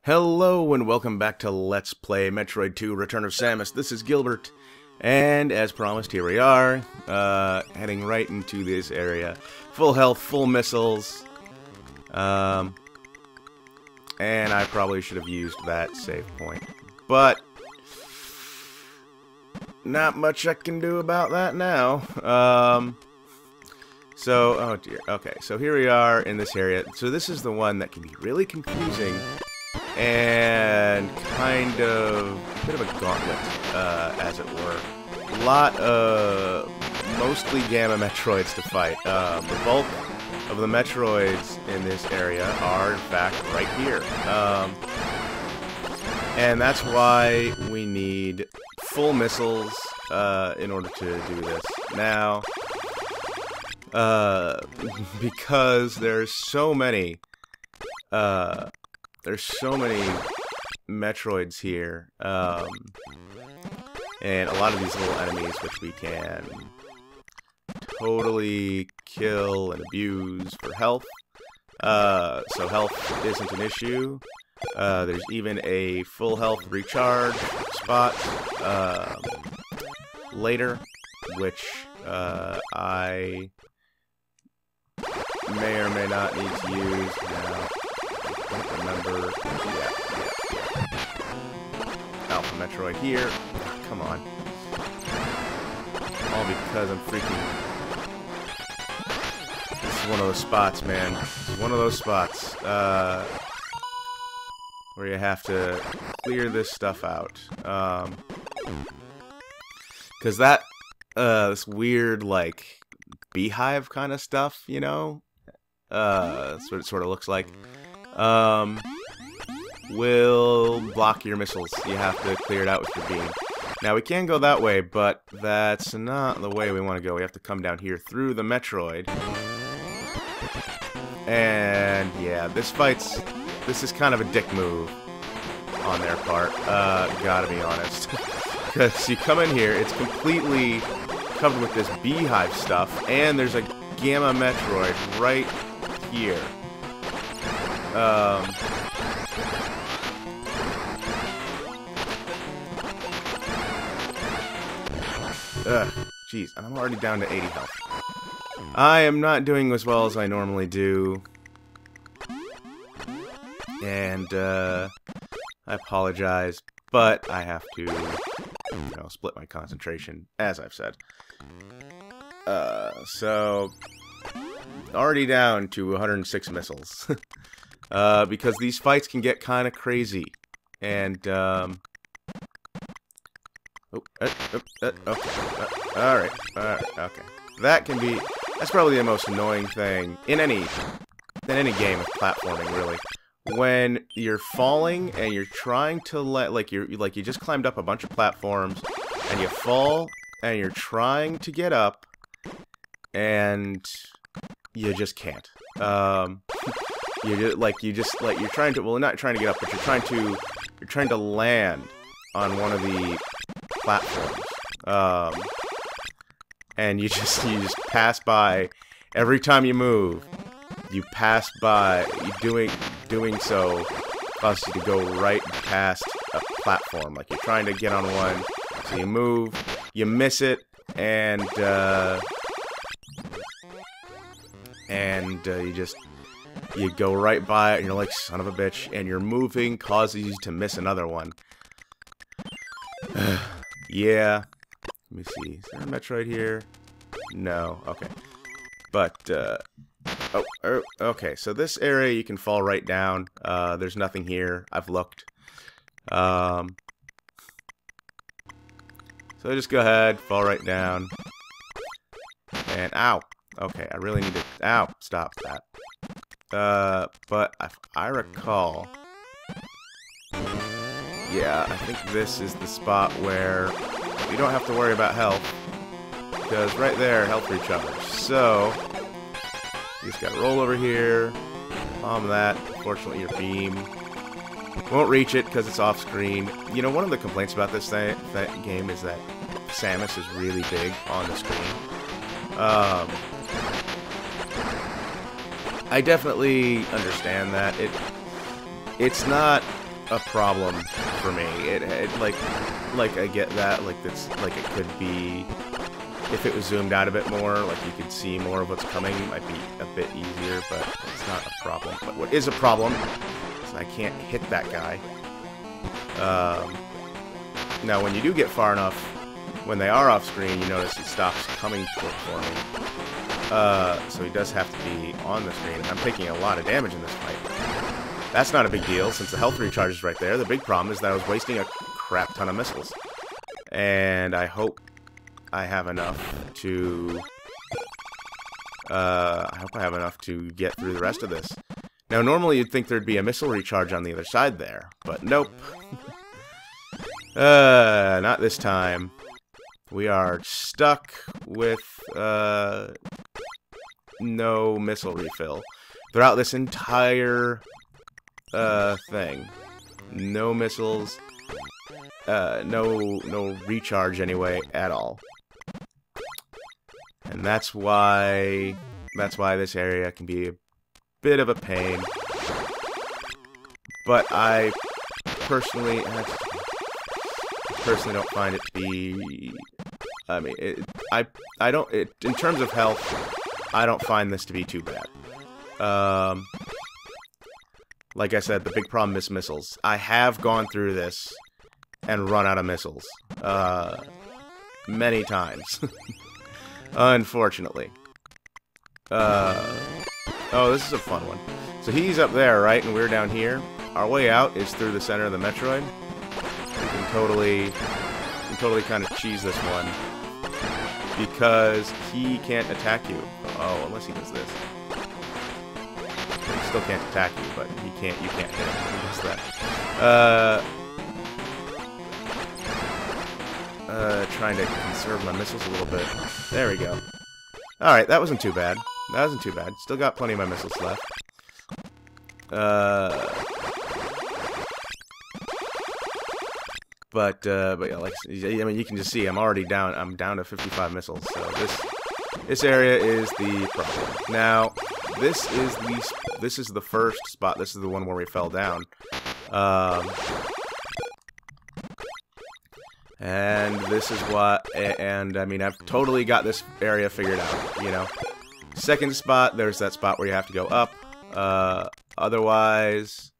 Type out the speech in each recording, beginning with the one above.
Hello and welcome back to Let's Play Metroid 2 Return of Samus. This is Gilbert, and as promised, here we are, heading right into this area. Full health, full missiles, and I probably should have used that save point, but not much I can do about that now. Oh dear, okay, so here we are in this area. So this is the one that can be really confusing and kind of a bit of a gauntlet, as it were. A lot of mostly Gamma Metroids to fight. The bulk of the Metroids in this area are, in fact, right here. And that's why we need full missiles in order to do this. Now, because there's so many Metroids here, and a lot of these little enemies which we can totally kill and abuse for health. So health isn't an issue. There's even a full health recharge spot later, which I may or may not need to use now. I don't remember. Yeah. Alpha Metroid here. Oh, come on. All because I'm freaking... This is one of those spots, man. This is one of those spots where you have to clear this stuff out. Because that, this weird, like, beehive kind of stuff, you know? That's what it sort of looks like. Will block your missiles. You have to clear it out with your beam. Now, we can go that way, but that's not the way we want to go. We have to come down here through the Metroid. And, yeah, this is kind of a dick move on their part, gotta be honest. Because you come in here, it's completely covered with this beehive stuff, and there's a Gamma Metroid right here. Jeez, and I'm already down to 80 health. I am not doing as well as I normally do. And, I apologize, but I have to, you know, split my concentration, as I've said. So, already down to 106 missiles. Because these fights can get kind of crazy. And, alright, okay. That's probably the most annoying thing in any game of platforming, really. When you're falling and you're trying to you just climbed up a bunch of platforms and you fall and you're trying to get up and you just can't. You're trying to, well, not trying to get up, but you're trying to land on one of the platforms. And you just pass by every time you move. You pass by, doing so causes you to go right past a platform. Like, you're trying to get on one, so you move, you miss it, and you go right by it, and you're like, son of a bitch, and your moving causes you to miss another one. Yeah. Let me see. Is there a Metroid here? No. Okay. But, okay, so this area you can fall right down. There's nothing here. I've looked. So just go ahead, fall right down. And, ow. Okay, I really need to... Ow, stop that. But if I recall... Yeah, I think this is the spot where you don't have to worry about health. Because right there, health recharge. So... You just gotta roll over here, palm that. Unfortunately, your beam won't reach it because it's off screen. You know, one of the complaints about this game is that Samus is really big on the screen. I definitely understand that. It's not a problem for me. It like I get that, like that's like it could be if it was zoomed out a bit more, like you could see more of what's coming, might be a bit easier, but it's not a problem. But what is a problem is I can't hit that guy. Now when you do get far enough, when they are off screen, you notice he stops coming for me. So he does have to be on the screen. I'm taking a lot of damage in this fight. That's not a big deal, since the health recharge is right there. The big problem is that I was wasting a crap ton of missiles. And I hope I have enough to... get through the rest of this. Now, normally you'd think there'd be a missile recharge on the other side there, but nope. Not this time. We are stuck with, no missile refill. Throughout this entire, thing. No missiles, no recharge anyway, at all. And that's why this area can be a bit of a pain. But I personally don't find it to be... I mean, in terms of health, I don't find this to be too bad. Like I said, the big problem is missiles. I have gone through this and run out of missiles. Many times. Unfortunately. Oh, this is a fun one. So he's up there, right? And we're down here. Our way out is through the center of the Metroid. We can totally kind of cheese this one. Because he can't attack you. Oh, unless he does this. He still can't attack you, but you can't hit him when he does that. Trying to conserve my missiles a little bit. There we go. Alright, that wasn't too bad. That wasn't too bad. Still got plenty of my missiles left. But yeah, like I mean, you can just see I'm already down. I'm down to 55 missiles. So this area is the problem. Now, this is the first spot. This is the one where we fell down. And this is what. And I mean, I've totally got this area figured out. You know, second spot. There's that spot where you have to go up. Otherwise,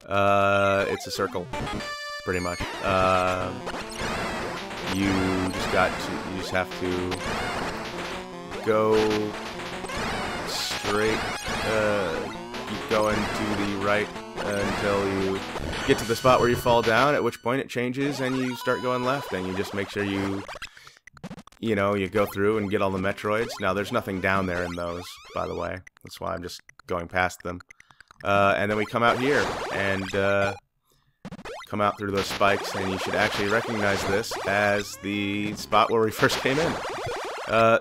it's a circle. Pretty much. You just have to go straight, keep going to the right until you get to the spot where you fall down, at which point it changes and you start going left, and you just make sure you go through and get all the Metroids. Now, there's nothing down there in those, by the way. That's why I'm just going past them. And then we come out here, and come out through those spikes, and you should actually recognize this as the spot where we first came in.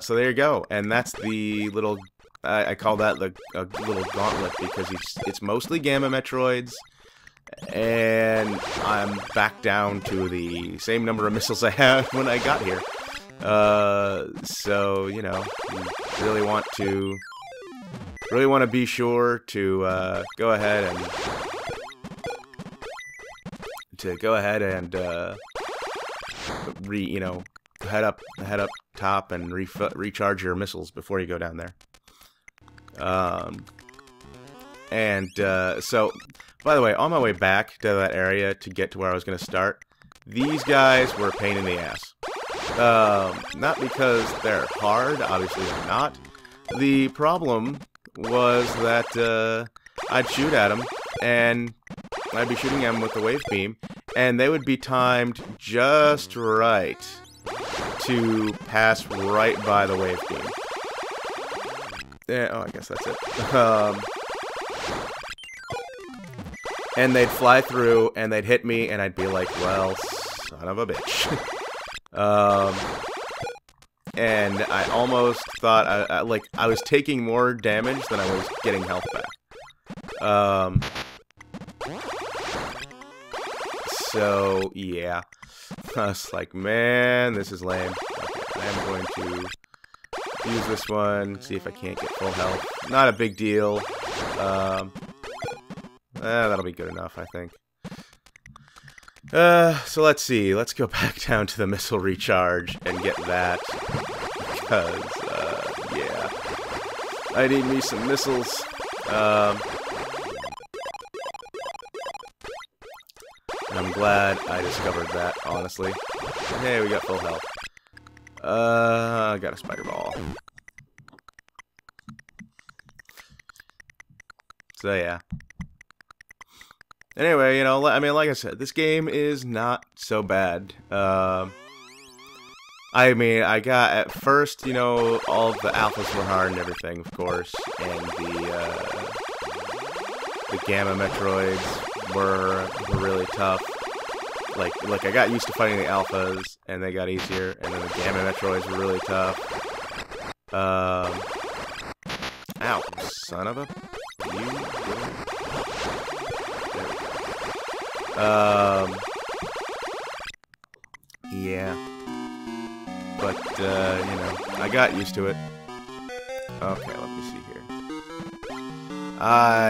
So there you go, and that's the little, I call that a little gauntlet, because it's mostly Gamma Metroids, and I'm back down to the same number of missiles I had when I got here. So, you know, you really want to be sure to go ahead and head up top and recharge your missiles before you go down there. So, by the way, on my way back to that area to get to where I was going to start, these guys were a pain in the ass. Not because they're hard, obviously they're not. The problem was that I'd shoot at them, and I'd be shooting them with the wave beam, and they would be timed just right to pass right by the wave beam. Yeah, oh, I guess that's it. And they'd fly through, and they'd hit me, and I'd be like, well, son of a bitch. And I almost thought, I was taking more damage than I was getting health back. So, yeah. I was like, man, this is lame. Okay, I am going to use this one, see if I can't get full health. Not a big deal. That'll be good enough, I think. So let's see. Let's go back down to the missile recharge and get that. Because, yeah. I need me some missiles. And I'm glad I discovered that, honestly. Hey, we got full health. I got a spider ball. So, yeah. Anyway, you know, I mean, like I said, this game is not so bad. I mean, I got, at first, you know, all of the alphas were hard and everything, of course, and the Gamma Metroids were really tough. Like I got used to fighting the alphas, and they got easier, and then the Gamma Metroids were really tough. Ow, son of a... You... Yeah. But, you know, I got used to it. Okay, let me see here.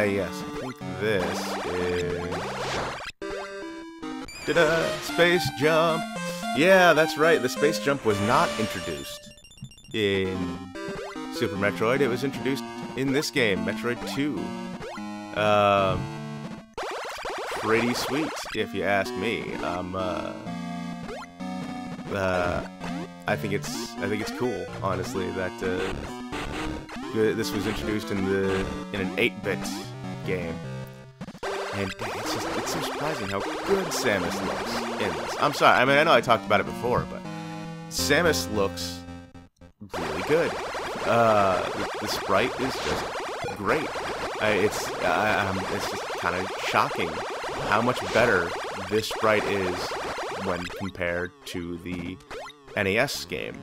Yes, I think this is... Ta-da! Space jump! Yeah, that's right, the space jump was not introduced in Super Metroid. It was introduced in this game, Metroid 2. Pretty sweet, if you ask me. I think it's cool, honestly, that this was introduced in an 8-bit game, and it's so surprising how good Samus looks in this. I'm sorry, I mean I know I talked about it before, but Samus looks really good. The sprite is just great. It's just kind of shocking how much better this sprite is when compared to the NES game.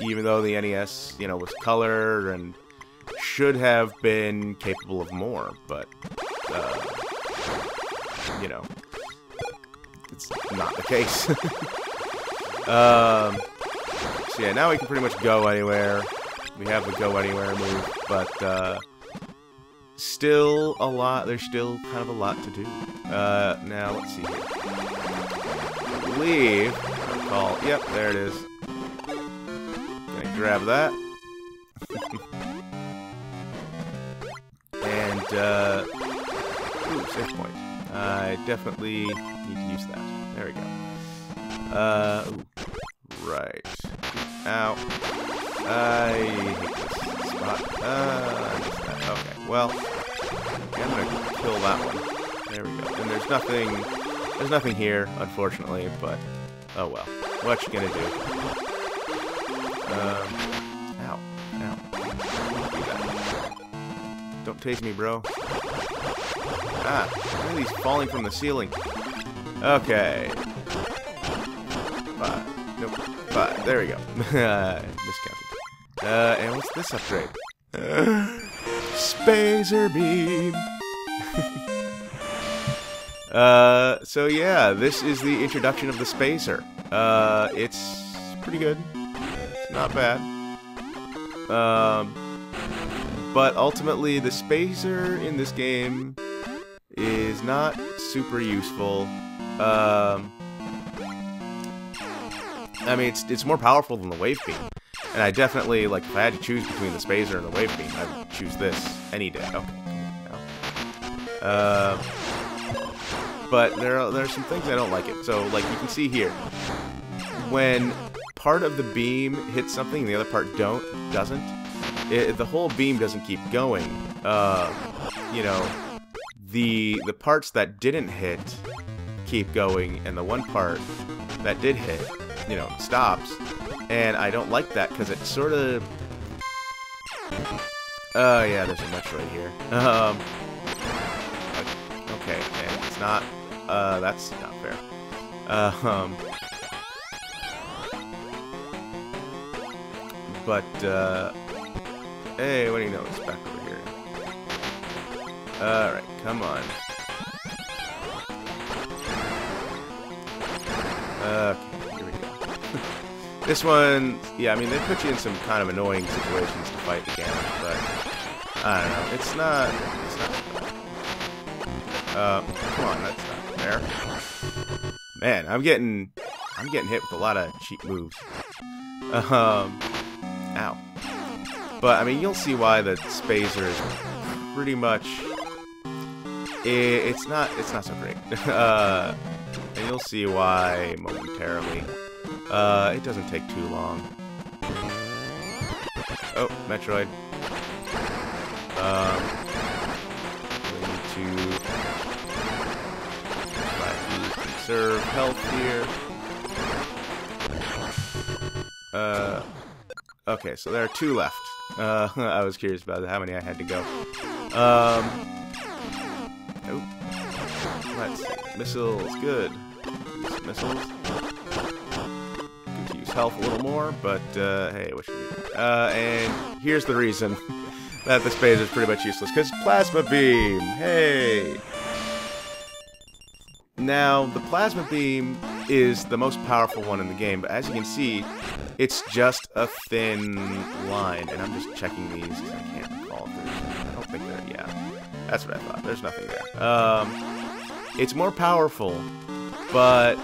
Even though the NES, you know, was color and should have been capable of more, but, you know, it's not the case. So yeah, now we can pretty much go anywhere. We have the go anywhere move, but, still a lot, there's still kind of a lot to do. Now, let's see here. I believe, yep, there it is. Gonna grab that. And, ooh, save point. I definitely need to use that. There we go. Ooh, right. Ow. I hate this spot. I missed that. Okay, well, I'm gonna kill that one. There we go. And there's nothing here, unfortunately, but, oh well. What you gonna do? Ow. Ow. Do that. Don't tase me, bro. Ah, why are these falling from the ceiling? Okay. 5. Nope. 5. There we go. Miscounted. And what's this upgrade? Spacer beam! So yeah, this is the introduction of the Spacer. It's pretty good. It's not bad. But ultimately, the Spacer in this game is not super useful. I mean, it's more powerful than the Wave Beam. And I definitely, like, if I had to choose between the Spacer and the Wave Beam, I would choose this any day. Okay. But there are some things I don't like it. So, like, you can see here, when part of the beam hits something and the other part doesn't, the whole beam doesn't keep going. You know, the parts that didn't hit keep going, and the one part that did hit, you know, stops. And I don't like that, because it sort of... yeah, there's a Metroid here. Okay, and it's not... that's not fair. But, hey, what do you know? It's back over here. Alright, come on. Okay, here we go. This one, yeah, I mean, they put you in some kind of annoying situations to fight the Gamma, but I don't know. It's not Come on, that's not fair. Man, I'm getting hit with a lot of cheap moves. Ow. But I mean, you'll see why the Spazer is pretty much. It's not so great. And you'll see why momentarily. It doesn't take too long. Oh, Metroid. We need to try to conserve health here. Okay, so there are 2 left. I was curious about how many I had to go. Nope. Let's see. Missiles, good. Use missiles. Could use health a little more, but hey, what should we do? And here's the reason that the Spazer is pretty much useless, because Plasma Beam! Hey! Now, the Plasma Beam is the most powerful one in the game, but as you can see, it's just a thin line, and I'm just checking these because I can't recall if there's... I don't think there... Yeah, that's what I thought. There's nothing there. It's more powerful, but...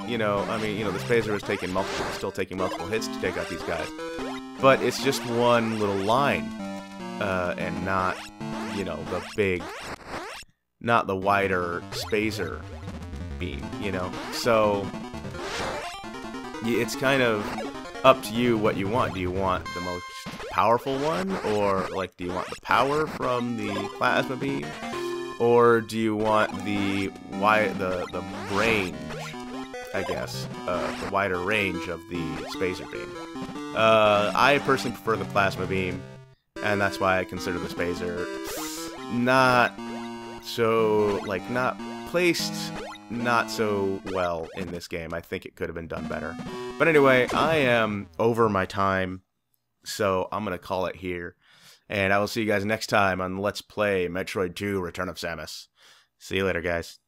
You know, I mean, you know, the Spazer is still taking multiple hits to take out these guys. But it's just one little line, and not, you know, the big... Not the wider Spazer beam, you know? So, it's kind of up to you what you want. Do you want the most powerful one? Or, like, do you want the power from the Plasma Beam? Or do you want the range, I guess, the wider range of the Spazer Beam? I personally prefer the Plasma Beam, and that's why I consider the Spazer not placed not so well in this game. I think it could have been done better. But anyway, I am over my time, so I'm going to call it here. And I will see you guys next time on Let's Play Metroid 2 Return of Samus. See you later, guys.